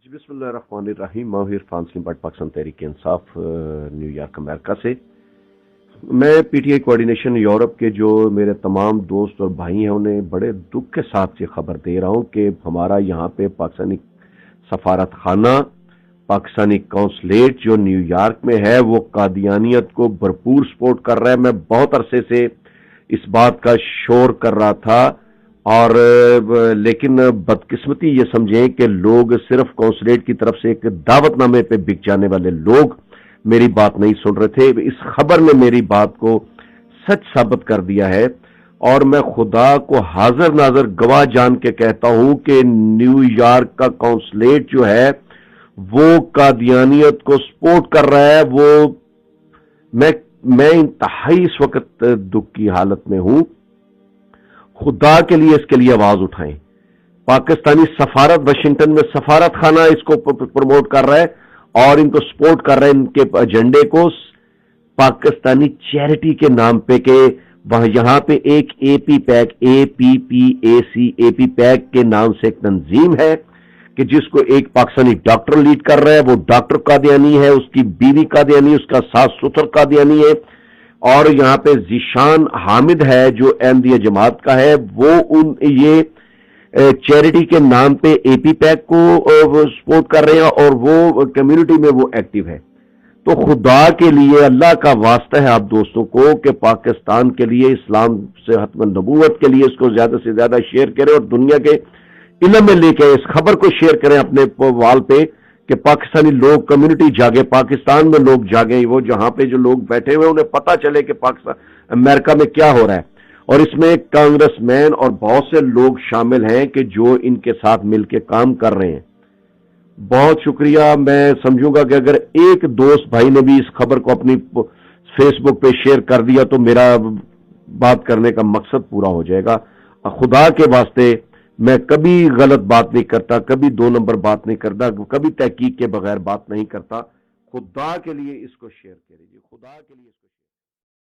جی بسم اللہ الرحمن الرحیم. میں عرفان سلیم but Pakistan Tehreek Insaf new York امریکہ سے. میں P T I coordination Europe کے جو میرے تمام دوست اور بھائی ہیں انہیں بڑے دکھ کے ساتھ یہ خبر دے رہا ہوں کہ ہمارا یہاں پہ پاکستانی سفارت خانہ، پاکستانی قونصلیٹ جو نیو یارک میں ہے وہ قادیانیت کو بھرپور سپورٹ کر رہا ہے. میں بہت عرصے سے اس بات کا شور کر رہا تھا، اور لیکن بدقسمتی یہ سمجھیں کہ لوگ صرف قونصلیٹ کی طرف سے ایک دعوت نامے پہ بک جانے والے لوگ میری بات نہیں سن رہے تھے. اس خبر نے میری بات کو سچ ثابت کر دیا ہے، اور میں خدا کو حاضر ناظر گواہ جان کے کہتا ہوں کہ نیو یارک کا قونصلیٹ جو ہے وہ قادیانیت کو سپورٹ کر رہا ہے. وہ میں انتہائی اس وقت دکھ کی حالت میں ہوں. خدا کے لیے اس کے لیے آواز اٹھائیں. پاکستانی سفارت واشنگٹن میں سفارت خانہ اس کو پروموٹ کر رہا ہے اور ان کو سپورٹ کر رہا ہے، ان کے ایجنڈے کو پاکستانی چیریٹی کے نام پہ، کہ وہاں یہاں پہ ایک اے پی پیک اے پی پیک کے نام سے ایک تنظیم ہے کہ جس کو ایک پاکستانی ڈاکٹر لیڈ کر رہا ہے. وہ ڈاکٹر قادیانی ہے، اس کی بیوی قادیانی، اس کا ساس سسر قادیانی ہے، اور یہاں پہ ذیشان حامد ہے جو احمدیہ جماعت کا ہے. وہ یہ چیریٹی کے نام پہ اے پی پیک کو سپورٹ کر رہے ہیں اور وہ کمیونٹی میں وہ ایکٹیو ہے. تو خدا کے لیے اللہ کا واسطہ ہے آپ دوستوں کو کہ پاکستان کے لیے، اسلام سے ختم نبوت کے لیے اس کو زیادہ سے زیادہ شیئر کریں اور دنیا کے علم میں لے کے اس خبر کو شیئر کریں اپنے وال پہ کہ پاکستانی لوگ، کمیونٹی جاگے، پاکستان میں لوگ جاگیں. وہ جہاں پہ جو لوگ بیٹھے ہوئے انہیں پتہ چلے کہ پاکستان امریکہ میں کیا ہو رہا ہے. اور اس میں کانگریس مین اور بہت سے لوگ شامل ہیں کہ جو ان کے ساتھ مل کے کام کر رہے ہیں. بہت شکریہ. میں سمجھوں گا کہ اگر ایک دوست بھائی نے بھی اس خبر کو اپنی فیس بک پہ شیئر کر دیا تو میرا بات کرنے کا مقصد پورا ہو جائے گا. خدا کے واسطے میں کبھی غلط بات نہیں کرتا، کبھی دو نمبر بات نہیں کرتا، کبھی تحقیق کے بغیر بات نہیں کرتا. خدا کے لیے اس کو شیئر کیجیے. خدا کے لیے اس کو